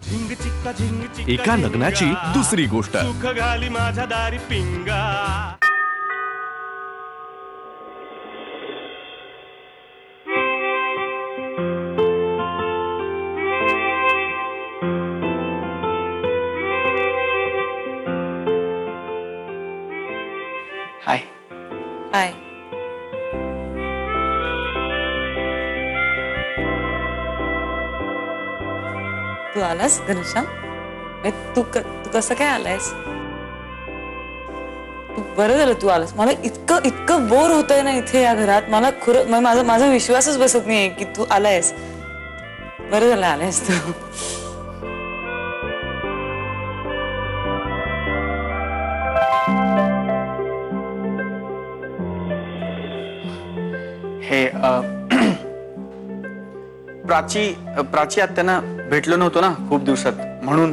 एका लग्नाची दुसरी गोष्ट. सुख घाली माझ्या दारी पिंगा. हाय. हाय. तू आलास घनश्याम? तू कसं काय आलायस? बरं झालं तू आलास. मला इतकं बोर होतंय ना इथे या घरात. मला खरं माझा विश्वासच बसत नाहीये की तू आलायस. बरं झालं आलायस तू. हे प्राची आत्यांना भेटलो नव्हतो ना खूप दिवसात, म्हणून.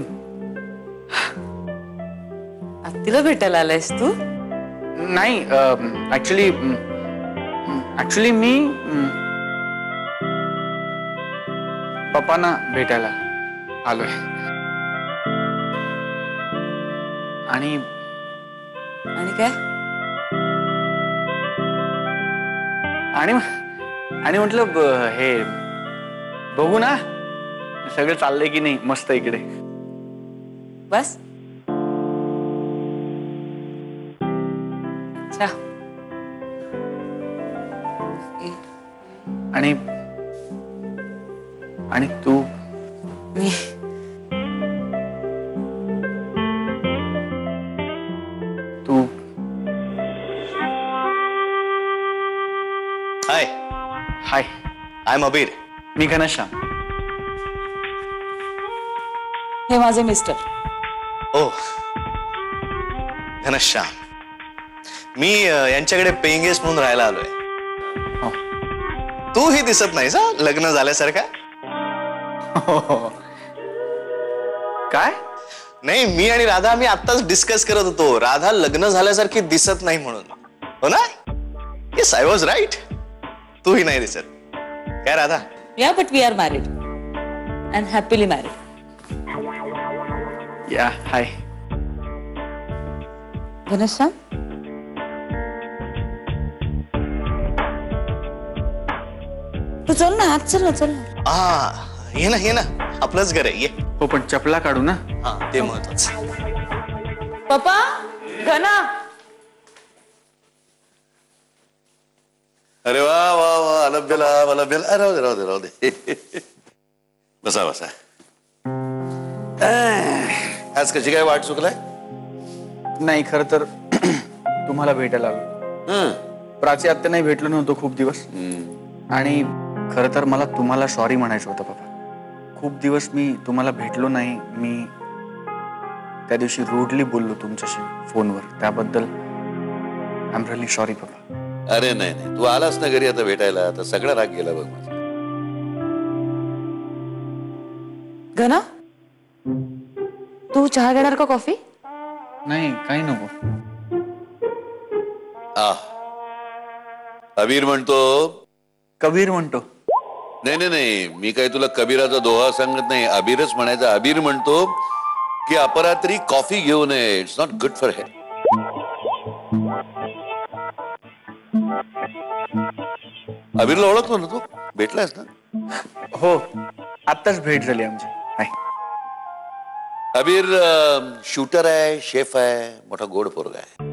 आत्तीला भेटायला आलायस तू? नाही, ऍक्च्युली मी पप्पांना भेटायला आलोय. आणि काय? आणि म्हटलं हे बघू ना सगळं चाललंय की नाही मस्त इकडे. बस. अच्छा. आणि तू? तू? हाय. हाय. आय एम अबीर. मी घनश्याम. हे माझे मिस्टर. ओ घनश्याम. मी यांच्याकडे पेइंग गेस्ट म्हणून राहायला आलोय. तूही दिसत नाहीस हा लग्न झाल्यासारखा. काय? नाही, मी आणि राधा आम्ही आत्ताच डिस्कस करत होतो. राधा लग्न झाल्यासारखी दिसत नाही म्हणून. हो ना? Yes, I was right. तूही नाही दिसत. काय Radha? Yeah, but we are married and happily married. Yeah, hi. Ghanshyam? तू चल ना, आत चल ना. ये ना आपलंच घर आहे. ये. हो, पण चपला काढू ना. हा, ते महत्वाचं. पप्पा, घना. अरे वा वा वा, अलभ्यला राहू दे. बसा. आज कशी काय वाट चुकलाय? नाही, खरं तर तुम्हाला भेटायला आलो. प्राची आत्यांनाही भेटलो नव्हतो खूप दिवस. आणि खरं तर मला तुम्हाला सॉरी म्हणायचं होतं बाबा. खूप दिवस मी तुम्हाला भेटलो नाही. मी त्या दिवशी रूडली बोललो तुमच्याशी फोनवर. त्याबद्दल आय एम रिअली सॉरी बाबा. अरे नाही, तू आलास ना घरी आता भेटायला, आता सगळा राग गेला बघ माझा. घना, तू चहा घेणार का कॉफी? नाही, काही नको. अबीर म्हणतो. कबीर म्हणतो. नाही, मी काही तुला कबीराचा दोहा सांगत नाही. अबीरच म्हणायचा. अबीर म्हणतो की अपरात्री कॉफी घेऊ नये. It's not good for health. अबीरला ओळखतो ना तू? भेटलास ना? हो, आत्ताच भेट झाली आमची. अबीर शूटर आहे, शेफ आहे, मोठा गोड पोरगा आहे.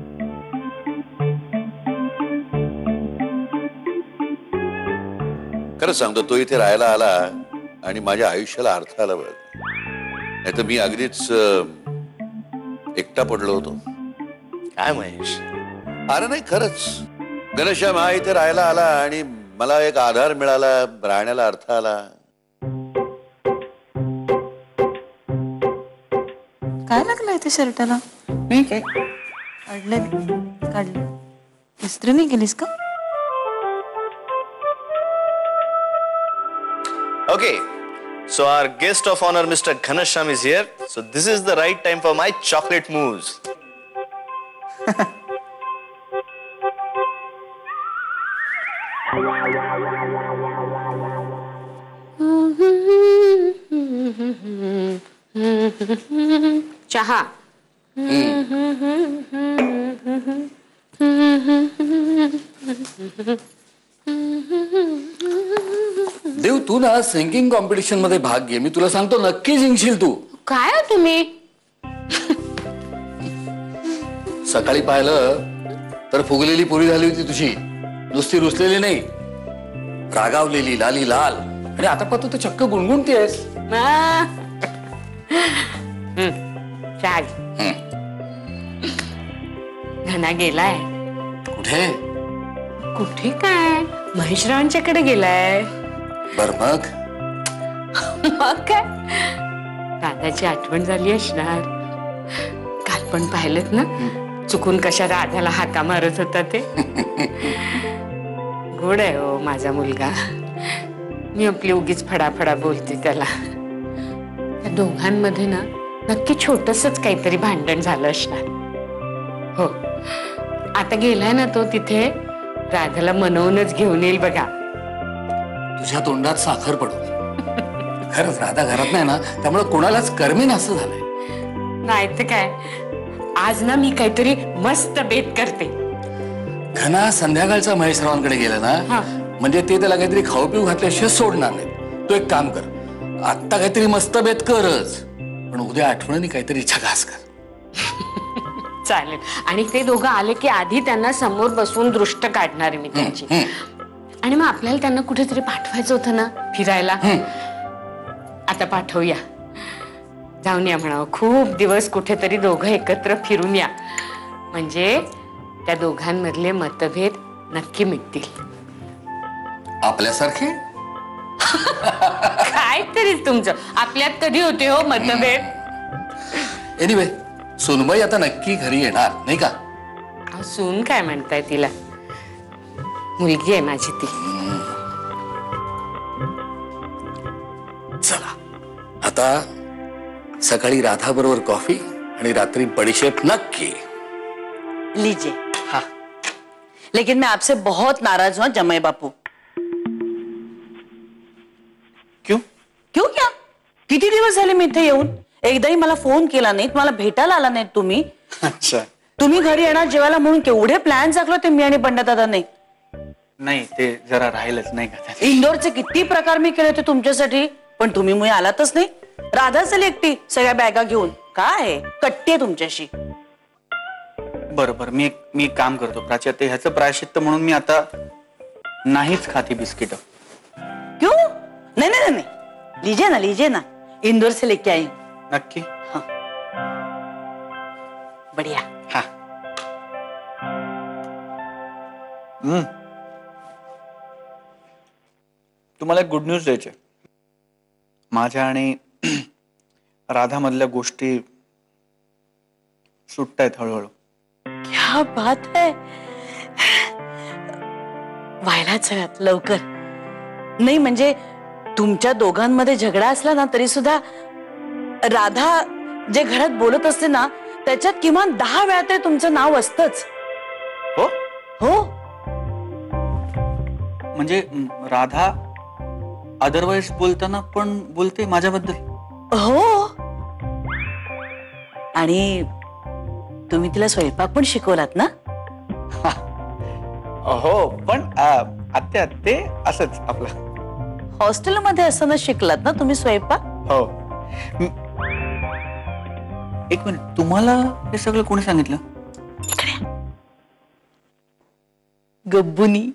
खरंच सांगतो, तो इथे राहायला आला आणि माझ्या आयुष्याला अर्थ आला बघ. नाही तर मी अगदीच एकटा पडलो होतो. काय महेश? अरे नाही, खरंच घनश्याम हा इथे राहायला आला आणि मला एक आधार मिळाला, राहण्याला अर्थ आला. काय लागलं इथे शर्टाला? नाही काय काढलं. इस्त्री नाही केलीस का? Okay, so our guest of honor, Mr. Ghanashyam, is here. So this is the right time for my chocolate moves. चहा. देव, तू ना सिंगिंग कॉम्पिटिशन मध्ये भाग घे. मी तुला सांगतो नक्की जिंकशील तू. काय हो तुम्ही? सकाळी पाहिलं तर फुगलेली पुरी झाली होती तुझी, नुसती रुसलेली नाही, रागावलेली, लाली लाल. आणि आता पाहतो तर चक्क गुणगुणतीयस. चहा. घना गेलाय. कुठे? कुठे काय, महेशरावांच्याकडे गेलाय. बर मग मग काय, राधाची आठवण झाली असणार. काल पण पाहिलं ना चुकून कशा राधाला हाका मारत होता ते. गोड आहे हो माझा मुलगा. मी आपली उगीच फडाफडा बोलते त्याला. त्या दोघांमध्ये ना नक्की छोटसच काहीतरी भांडण झालं असणार. हो, आता गेलाय ना तो तिथे, राधाला मनवूनच घेऊन येईल बघा. तुझ्या तोंडात साखर पडू दे. खरंच राधा घरात नाही ना, त्यामुळे कोणालाच करमेन असं झालंय. नाही तर काय, आज ना मी काहीतरी मस्त बेत करते. घना संध्याकाळचा महेशरावांकडे गेला ना, म्हणजे ते त्याला काहीतरी खाऊ पिऊ घातल्याशिवाय सोडणार नाही. तू एक काम कर, आत्ता काहीतरी मस्त बेत करच, पण उद्या आठवणीने काहीतरी झकास कर. चालेल. आणि ते दोघं आले की आधी त्यांना समोर बसवून दृष्ट काढणार मी त्यांची. आणि मग आपल्याला त्यांना कुठेतरी पाठवायचं होतं ना फिरायला. आता पाठवूया, जाऊन या म्हणावं. खूप दिवस कुठेतरी दोघं एकत्र फिरून या, म्हणजे त्या दोघांमधले मतभेद नक्की मिटतील. आपल्यासारखे काहीतरी तुमचं, आपल्यात कधी होते हो मतभेद. एनिवे, सोनबाई आता नक्की घरी येणार नाही का? सून काय म्हणताय तिला, मुलगी आहे माझी ती. चला आता सकाळी राधा बरोबर कॉफी आणि रात्री बडीशेप नक्की. लीजिए. हाँ, लेकिन मैं आपसे बहुत नाराज हूं जमाई बापू. क्यों? क्यों क्या? किती दिवस झाले मी इथे येऊन, एकदाही मला फोन केला नाही, मला भेटायला आला नाही तुम्ही. अच्छा. तुम्ही घरी येणार जेवायला म्हणून केवढे प्लॅन आखले होते मी आणि पंडितदादांनी. नाही, ते जरा राहिलंच नाही का. इंडोरचे किती प्रकार मी केले होते तुमच्यासाठी, पण तुम्ही मुळे आलातच नाही. राधा झाली एकटी सगळ्या बॅगा घेऊन. काय कट्टी आहे तुमच्याशी. बरं बरं, मी एक काम करतो प्राची, आता ह्याचं प्रायश्चित्त म्हणून मी आता नाहीच खाती बिस्किट. क्यों? नहीं नहीं नहीं, लीजिए ना, इंदौर से लेके आई. नक्की? हाँ, बढ़िया. हा. तुम्हाला एक गुड न्यूज द्यायची. माझ्या आणि राधा मधल्या गोष्टी सुटतायत हळूहळू. क्या बात है. व्हायलाच हव्यात लवकर. नाही म्हणजे तुमच्या दोघांमध्ये झगडा असला ना तरी सुद्धा राधा जे घरात बोलत असते ना त्याच्यात किमान 10 वेळा तरी तुमचं नाव असतंच. हो हो. म्हणजे राधा अदरवाईज बोलताना पण बोलते माझ्याबद्दल. हो. आणि तुम्ही तिला स्वयंपाक पण शिकवलात ना. हो, पण आत्या ते असंच आपलं. हॉस्टेलमध्ये असताना शिकलात ना तुम्ही स्वयंपाक. हो. एक मिनिट, तुम्हाला हे सगळं कोणी सांगितलं? गब्बुनी.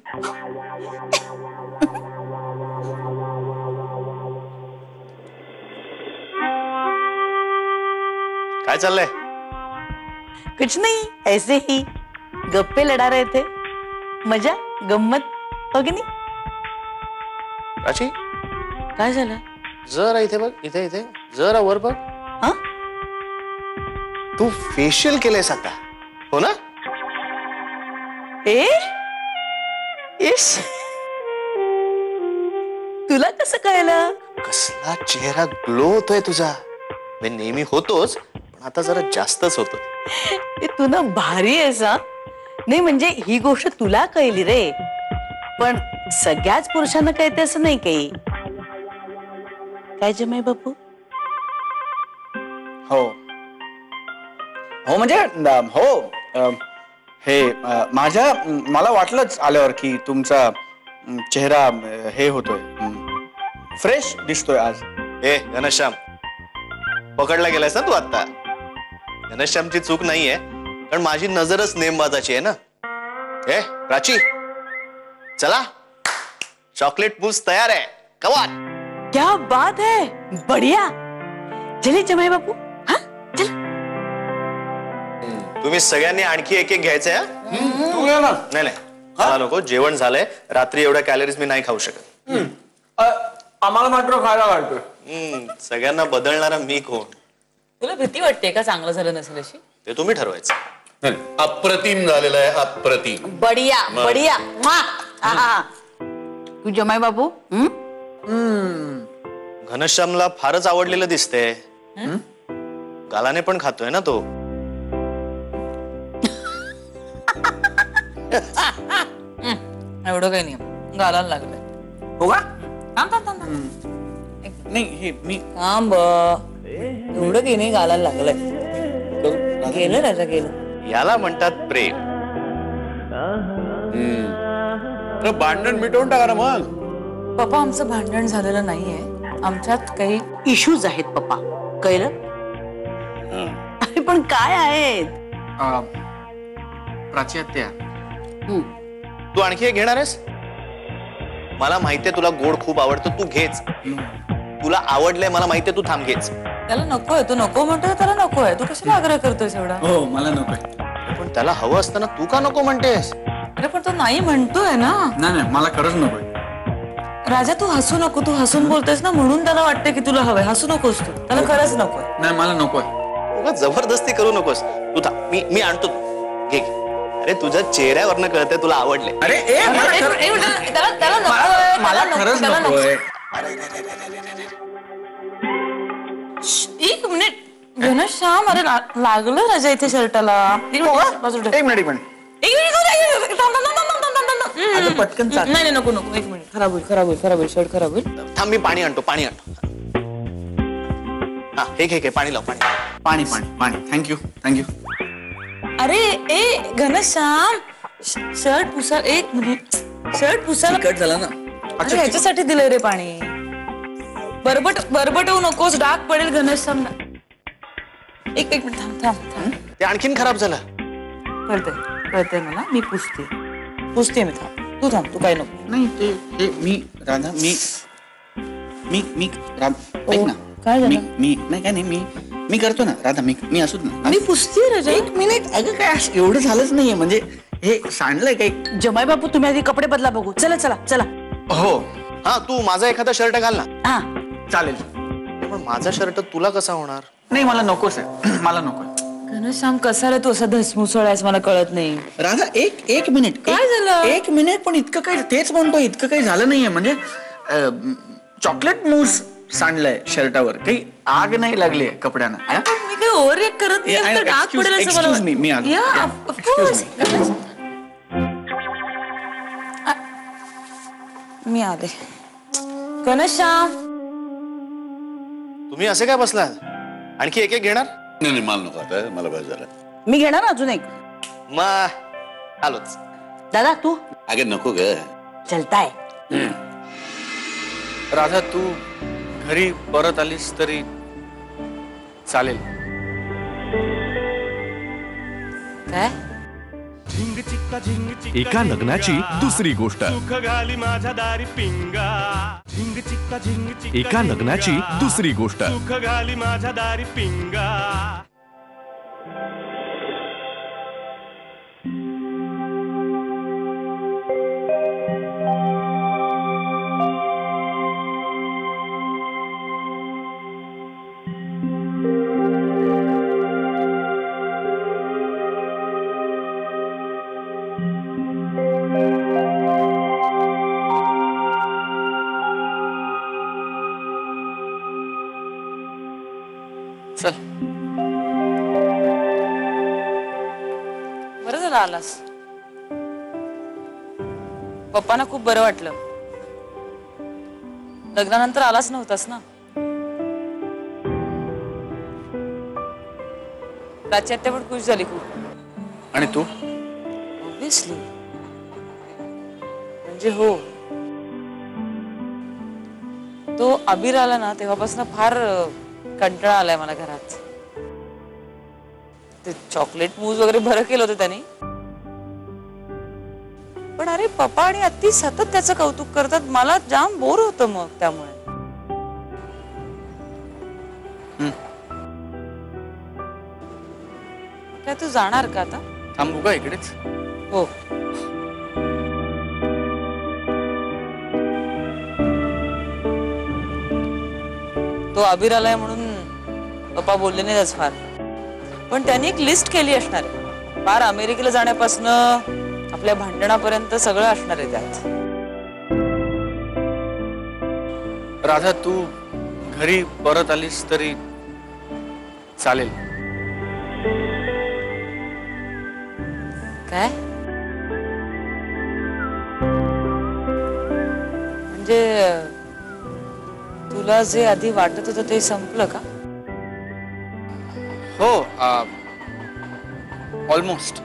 काय चाललंय? कुछ नहीं, ऐसे ही गप्पे लड़ा रहे थे. मजा गम्मत हो की नाही. प्राची, काय झालं? जरा इथे बघ, इथे इथे जरा वर बघ. हा, तू फेशियल केलंयस आता, हो ना? इश, तुला कसं कळलं? कसला चेहरा ग्लो होतोय तुझा. मी नेहमी होतोच, पण आता जरा जास्तच होतो. तू ना भारी आहेस. हा, नाही म्हणजे ही गोष्ट तुला कळली रे, पण सगळ्याच पुरुषांना कळते असं नाही काही. काय जमाई बापू? हो हो म्हणजे हो हे मला वाटलंच आल्यावर की तुमचा चेहरा हे होतोय फ्रेश दिसतोय आज. ए घनश्याम, पकडला गेलायस ना तू आता. घनश्यामची चूक नाहीये, कारण माझी नजरच नेमबाजाची आहे ना. ए प्राची, चला चॉकलेट मूस तयार आहे. कमान. क्या बात है, बढ़िया. चलिए जमाई बापू. हाँ चल. तुम्ही सगळ्यांनी आणखी एक घ्यायचंय. तू घे ना. नाही मला नको. जेवण झालंय. रात्री एवढ्या कॅलरीज मी नाही खाऊ शकत. आम्हाला मात्र खायला घालतोय. सगळ्यांना बदलणारा मी कोण? तुला भीती वाटते का चांगलं झालं नसेल अशी? ते तुम्ही ठरवायचं. अप्रतिम झालेलं आहे, अप्रतिम. बढ़िया बढ़िया. तू जमाई बापू. घनश्यामला फारच आवडलेलं दिसतंय. गालाने पण खातोय ना तो. एवढं काही नाही, गालाला लागलंय. हो का? थांब थांब थांब थांब. नाही हे मी थांब, एवढं काही नाही, गालाला लागलंय. गेलं राजा गेलं. याला म्हणतात प्रेम. भांडण मिटवून टाका ना मग. पप्पा आमचं भांडण झालेलं नाहीये. आमच्यात काही इश्यूज आहेत पप्पा, कळलं? अरे पण काय आहेत? प्राची आत्या, तू आणखी एक घेणार आहेस? मला माहितीये तुला गोड खूप आवडतं, तू घेच. तुला आवडलंय मला माहितीये, तू थांब घेच. त्याला नकोय, तू नको म्हणतोय त्याला नकोय. तू कशाला आग्रह करतोयस एवढा? हो मला नकोय. पण त्याला हवं असताना तू का नको म्हणतेस? अरे पण तो नाही म्हणतोय ना. नाही मला खरंच नकोय. राजा तू हसू नको. तू हसून बोलतोयस ना, म्हणून त्याला वाटतं की तुला हवंय. हसू नकोस तू, त्याला खरंच नकोय. नाही मला नकोय. उगाच जबरदस्ती करू नकोस. तू थांब, मी आणतो. घे. अरे तुझ्या चेहऱ्यावरनं कळतंय तुला आवडले. अरे मला खरंच नकोय. एक मिनिट घनश्याम, अरे लागलं राजा इथे शर्टाला. एक मिनिट. पटकन चाल. नाही नको नको, एक मिनिट. खराब होईल शर्ट खराब होईल. थांब, मी पाणी आणतो. हा हे घे पाणी लाव. पाणी. थँक्यू. अरे ए घनश्याम, शर्ट पुसा. एक मिनिट, शर्ट पुसायला कट झाला ना. अरे ह्याच्यासाठी दिलंय रे पाणी. बरबट होऊ नकोस, डाग पडेल घनश्याम. एक मिनिट थांब. ते आणखीन खराब झालं. कळतंय मला. मी पुसते मी. थांब तू काय नको. नाही ते मी राधा मी ऐक ना. काय झालं? मी नाही काय नाही मी करतो ना राधा. मी असू ना. मी पुसते राजा. एक मिनिट. अगं काय एवढं झालंच नाहीये, म्हणजे हे सांडलंय काही. जमाई बापू तुम्ही आधी कपडे बदला बघू. चला. हो हा तू माझा एखादा शर्ट घाल ना. हा चालेल. पण माझा शर्ट तुला कसा होणार? नाही मला नकोच आहे. मला नकोय. घनश्याम कसा रे तू असा धसमुसळायस, मला कळत नाही. राधा एक मिनिट. काय झालं? एक मिनिट. पण इतकं काही, तेच म्हणतो, इतकं काही झालं नाहीये. म्हणजे चॉकलेट मूस सांडलंय शर्टावर. काही आग नाही लागली कपड्यांना. मी काही ओव्हर रिएक्ट करत नाही. I know, डाग पडेल असं मला. excuse me, मी आलो. Yeah, of course. मी आले. घनश्याम, तुम्ही असे काय बसला? आणखी एक घेणार? नाही मला नको आता, मला बस झालं. मी घेणार अजून एक. मग आलोच. दादा तू. अगे नको ग. चलताय. राधा तू घरी परत आलीस तरी चालेल. काय? झिंग चिक्का झिंग चिक्का एका लग्नाची दुसरी गोष्ट. सुख घाली माझ्या दारी पिंगा. झिंग चिक्का झिंग चिक्का एका लग्नाची दुसरी गोष्ट. सुख घाली माझ्या दारी पिंगा. चल. बरं झालं आलास. पप्पांना खूप बरं वाटलं. लग्नानंतर आलाच नव्हतास ना. प्राची आत्या पण खुश झाली खूप. आणि तू? ऑब्विसली. म्हणजे हो, तो अबीर आला ना तेव्हापासून फार कंटाळा आलाय मला घरात. ते चॉकलेट मूज वगैरे बरं केलं होतं त्याने, पण अरे पप्पा आणि आत्ती सतत त्याचं कौतुक करतात, मला जाम बोर होतं मग त्यामुळे. काय तू जाणार का आता? थांबू का इकडेच? हो. तो अबीर आलाय म्हणून पप्पा बोलले नाही आज फार, पण त्यांनी एक लिस्ट केली असणार आहे. फार अमेरिकेला जाण्यापासून आपल्या भांडणापर्यंत सगळं असणार आहे त्यात. राधा, तू घरी परत आलीस तरी चालेल. काय म्हणजे तुला जे आधी वाटत होतं ते संपलं का? हो, ऑलमोस्ट.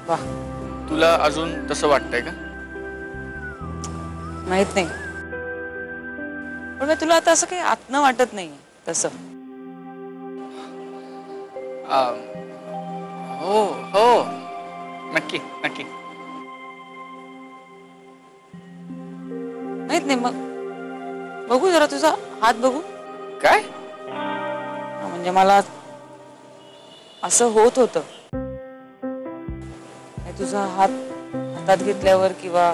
वा, तुला अजून तसं वाटतंय का? माहित नाही, पण मी तुला आता असं काही आतनं वाटत नाही तसं. हो हो, नक्की नक्की. माहित नाही, मग बघू जरा तुझा हात बघू. काय? म्हणजे मला असं होत होतं, तुझा हात हातात घेतल्यावर किंवा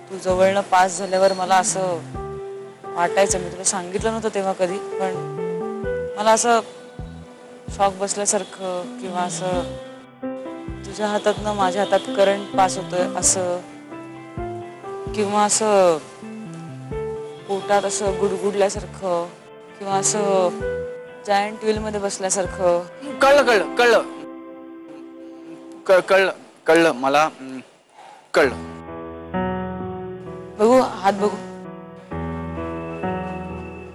तू जवळनं पास झाल्यावर मला असं वाटायचं. मी तुला सांगितलं नव्हतं तेव्हा कधी, पण मला असं शॉक बसल्यासारखं किंवा असं तुझ्या हातातनं माझ्या हातात करंट पास होतोय असं, किंवा असं पोटात असं गुडगुडल्यासारखं किंवा असं जायंट व्हील मध्ये बसल्यासारखं. कळलं कळलं कळलं कळलं कळलं मला, कळलं. बघू हात बघू.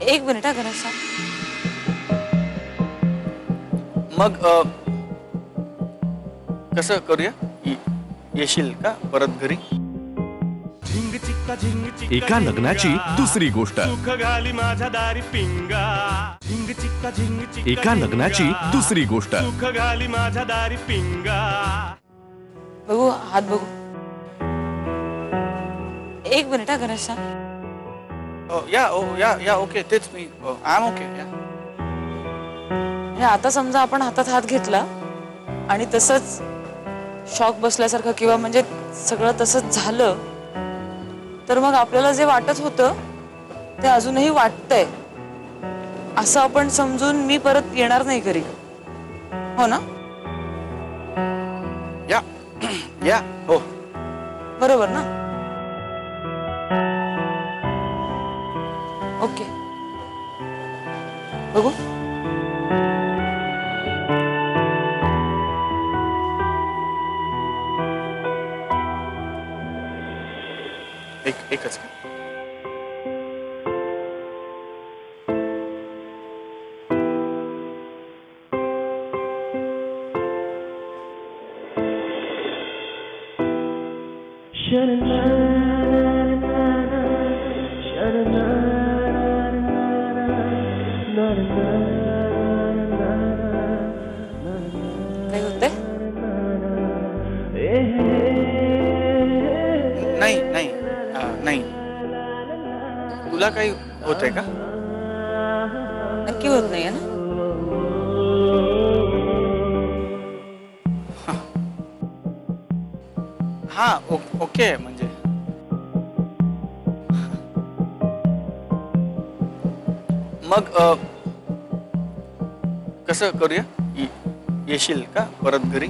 एक मिनिट हा गणेश. मग कसं करूया? येशील का परत घरी? झिंग चिक्का झिंग चिक्का एका लग्नाची दुसरी गोष्ट. सुख घाली माझ्या दारी पिंगा. झिंग चिक्का झिंग चिक्का एका लग्नाची दुसरी गोष्ट. सुख घाली माझ्या दारी पिंगा. बघू हात बघू. एक मिनिट हा गणेश. या ओके, तेच मी. I am okay. आता समजा आपण हातात हात घेतला आणि तसंच शॉक बसल्यासारखं किंवा म्हणजे सगळं तसंच झालं, तर मग आपल्याला जे वाटत होतं ते अजूनही वाटतंय असं आपण समजून मी परत येणार नाही घरी, हो ना? या हो, बरोबर ना? ओके, बघू. एकच का? काय होतंय? नाही नाही नाही. तुला काही होतंय का? नक्की होत नाहीये ना? हा ओके. म्हणजे मग कसं करूया? येशील का परत घरी?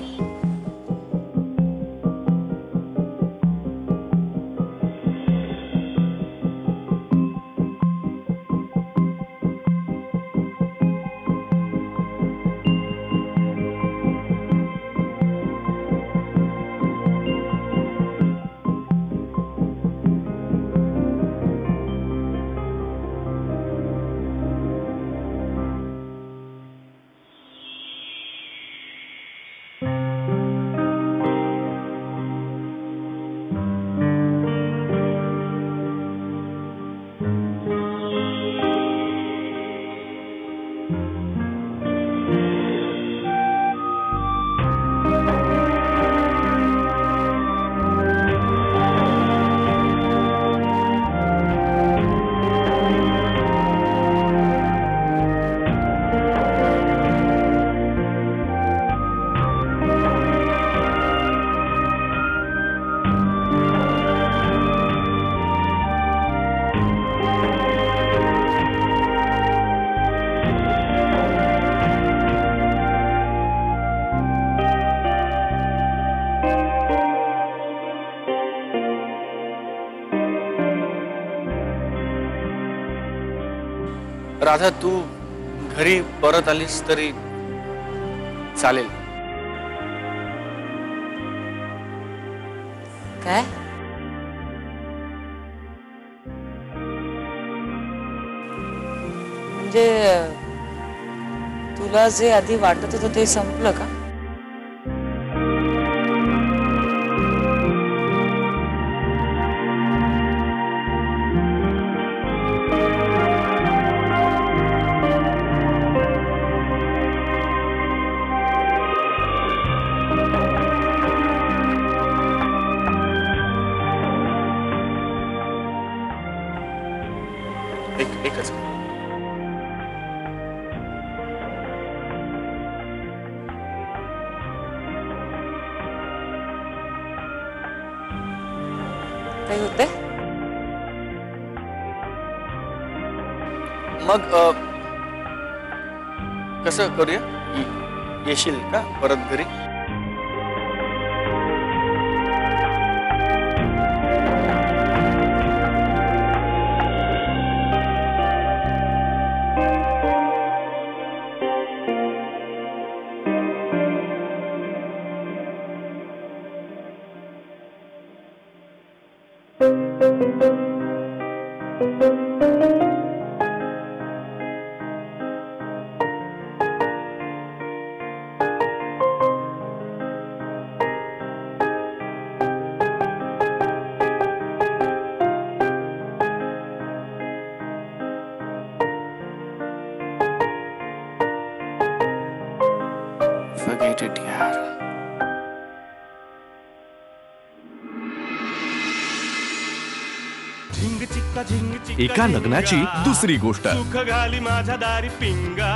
राधा, तू घरी परत आलीस तरी चालेल. काय? म्हणजे तुला जे आधी वाटत होतं ते संपलं का? एकच. काही होते? मग कसं करूया? येशील का परत घरी? Forget it, यार. झिंग चिक्का झिंग चिक्का एका लग्नाची झिंगा. दुसरी गोष्ट. सुख घाली माझ्या दारी पिंगा